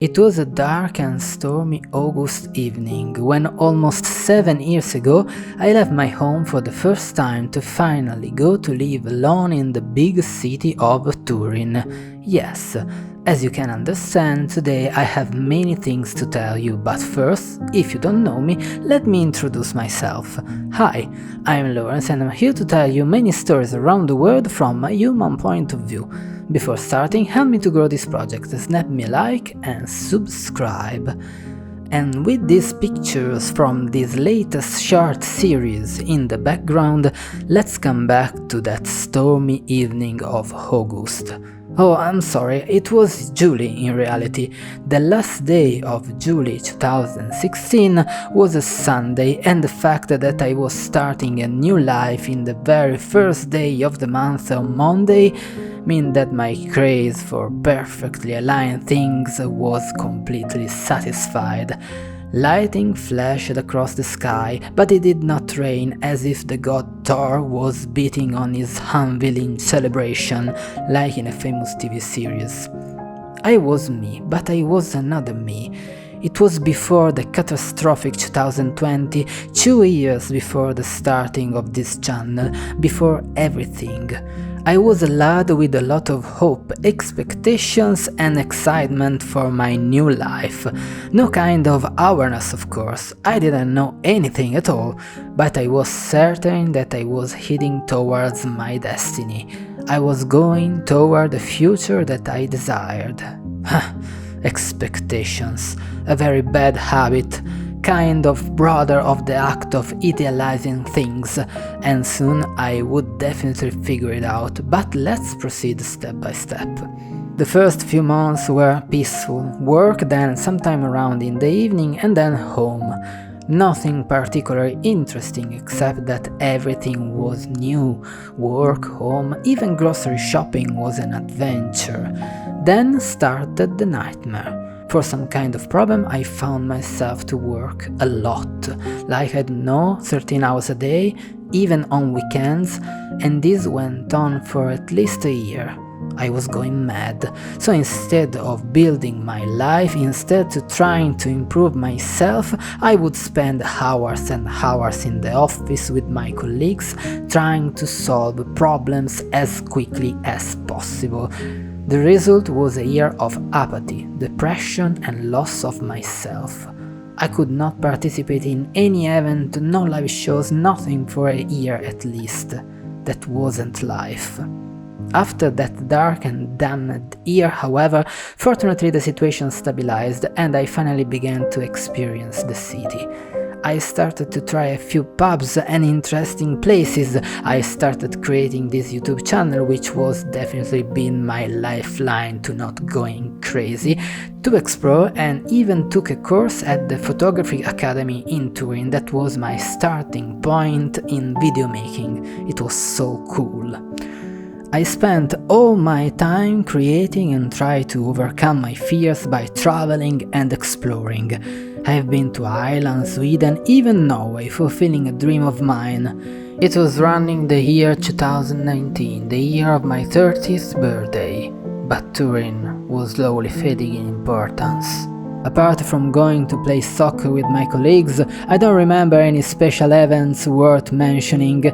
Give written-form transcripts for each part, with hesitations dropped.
It was a dark and stormy August evening when almost 7 years ago I left my home for the first time to finally go to live alone in the big city of Turin. Yes, as you can understand, today I have many things to tell you, but first, if you don't know me, let me introduce myself. Hi, I'm Lawrence and I'm here to tell you many stories around the world from my human point of view. Before starting, help me to grow this project, snap me a like and subscribe. And with these pictures from this latest short series in the background, let's come back to that stormy evening of August. Oh, I'm sorry, it was July in reality. The last day of July 2016 was a Sunday, and the fact that I was starting a new life in the very first day of the month on Monday meant that my craze for perfectly aligned things was completely satisfied. Lightning flashed across the sky, but it did not rain, as if the god Thor was beating on his unveiling celebration, like in a famous TV series. I was me, but I was another me. It was before the catastrophic 2020, 2 years before the starting of this channel, before everything. I was a lad with a lot of hope, expectations and excitement for my new life. No kind of awareness, of course, I didn't know anything at all, but I was certain that I was heading towards my destiny. I was going toward the future that I desired. Expectations, a very bad habit, kind of brother of the act of idealizing things, and soon I would definitely figure it out, but let's proceed step by step. The first few months were peaceful, work, then sometime around in the evening, and then home. Nothing particularly interesting except that everything was new. Work, home, even grocery shopping was an adventure. Then started the nightmare. For some kind of problem I found myself to work a lot, like I don't know, 13 hours a day, even on weekends, and this went on for at least a year. I was going mad, so instead of building my life, instead of trying to improve myself, I would spend hours and hours in the office with my colleagues, trying to solve problems as quickly as possible. The result was a year of apathy, depression and loss of myself. I could not participate in any event, no live shows, nothing for a year at least. That wasn't life. After that dark and damned year, however, fortunately the situation stabilized and I finally began to experience the city. I started to try a few pubs and interesting places. I started creating this YouTube channel, which was definitely been my lifeline to not going crazy, to explore, and even took a course at the Photography Academy in Turin. That was my starting point in video making. It was so cool. I spent all my time creating and tried to overcome my fears by traveling and exploring. I have been to Ireland, Sweden, even Norway, fulfilling a dream of mine. It was running the year 2019, the year of my 30th birthday, but Turin was slowly fading in importance. Apart from going to play soccer with my colleagues, I don't remember any special events worth mentioning,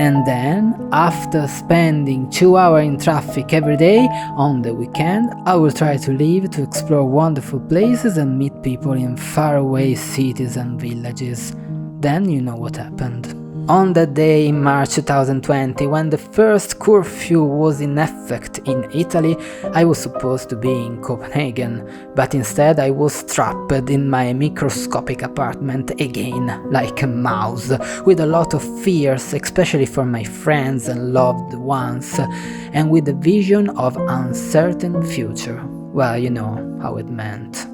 and then, after spending 2 hours in traffic every day, on the weekend, I will try to leave to explore wonderful places and meet people in faraway cities and villages. Then you know what happened. On that day in March 2020, when the first curfew was in effect in Italy, I was supposed to be in Copenhagen, but instead I was trapped in my microscopic apartment again, like a mouse, with a lot of fears, especially for my friends and loved ones, and with a vision of uncertain future. Well, you know how it meant.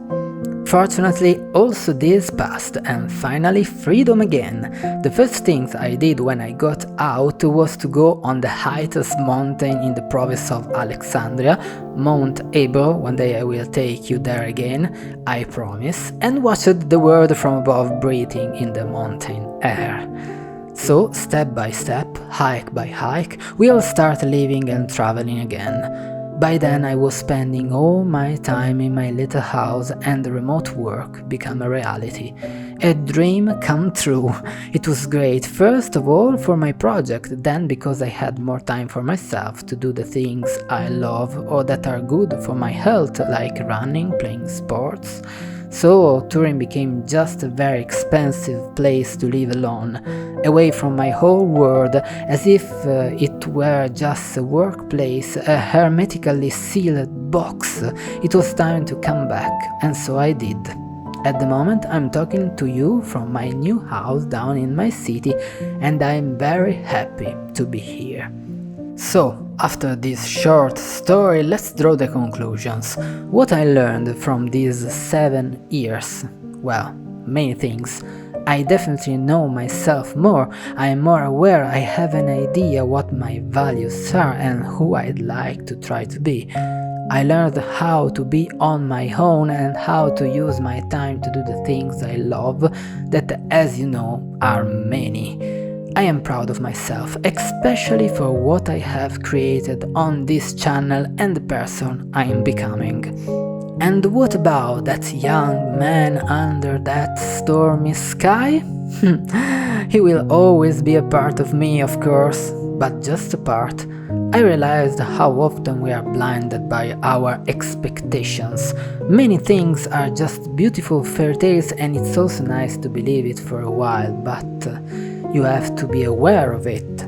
Fortunately, also this passed, and finally freedom again. The first things I did when I got out was to go on the highest mountain in the province of Alexandria, Mount Ebro. One day I will take you there again, I promise, and watched the world from above, breathing in the mountain air. So, step by step, hike by hike, we'll start living and traveling again. By then I was spending all my time in my little house and the remote work became a reality. A dream come true. It was great, first of all for my project, then because I had more time for myself to do the things I love or that are good for my health, like running, playing sports. So Turin became just a very expensive place to live alone, away from my whole world, as if it were just a workplace, a hermetically sealed box. It was time to come back, and so I did. At the moment I'm talking to you from my new house down in my city, and I'm very happy to be here. So, after this short story, let's draw the conclusions. What I learned from these 7 years? Well, many things. I definitely know myself more, I am more aware, I have an idea what my values are and who I'd like to try to be. I learned how to be on my own and how to use my time to do the things I love, that, as you know, are many. I am proud of myself, especially for what I have created on this channel and the person I am becoming. And what about that young man under that stormy sky? He will always be a part of me, of course, but just a part. I realized how often we are blinded by our expectations. Many things are just beautiful fairy tales and it's also nice to believe it for a while, but you have to be aware of it.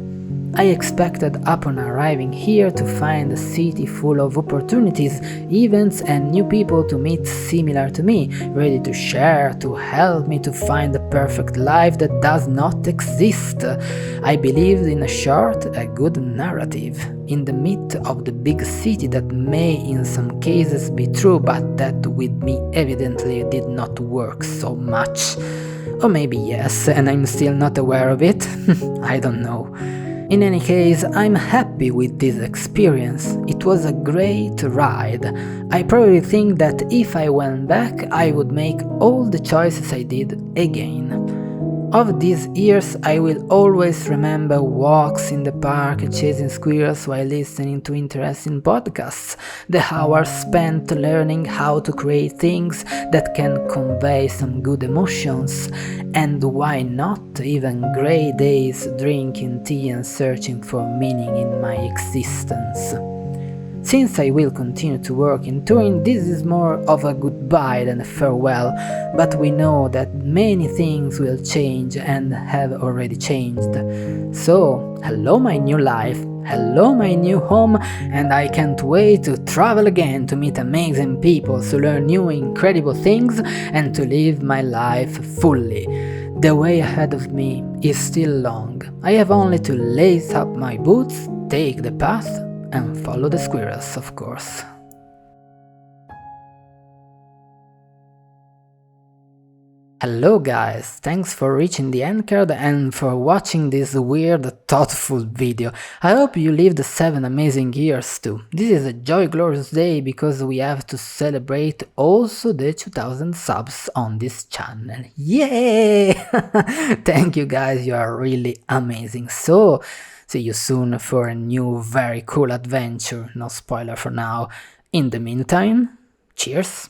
I expected upon arriving here to find a city full of opportunities, events and new people to meet similar to me, ready to share, to help me to find the perfect life that does not exist. I believed in a short, a good narrative, in the myth of the big city that may in some cases be true, but that with me evidently did not work so much. Or maybe yes, and I'm still not aware of it. I don't know. In any case, I'm happy with this experience. It was a great ride. I probably think that if I went back, I would make all the choices I did again. Of these years, I will always remember walks in the park chasing squirrels while listening to interesting podcasts, the hours spent learning how to create things that can convey some good emotions, and why not even grey days drinking tea and searching for meaning in my existence. Since I will continue to work in Turin, this is more of a goodbye than a farewell, but we know that many things will change and have already changed. So, hello my new life, hello my new home, and I can't wait to travel again to meet amazing people, to learn new incredible things, and to live my life fully. The way ahead of me is still long. I have only to lace up my boots, take the path, and follow the squirrels, of course. Hello guys, thanks for reaching the end card and for watching this weird, thoughtful video. I hope you lived 7 amazing years too. This is a joy glorious day because we have to celebrate also the 2000 subs on this channel. Yay! Thank you guys, you are really amazing. So, see you soon for a new very cool adventure, no spoiler for now. In the meantime, cheers!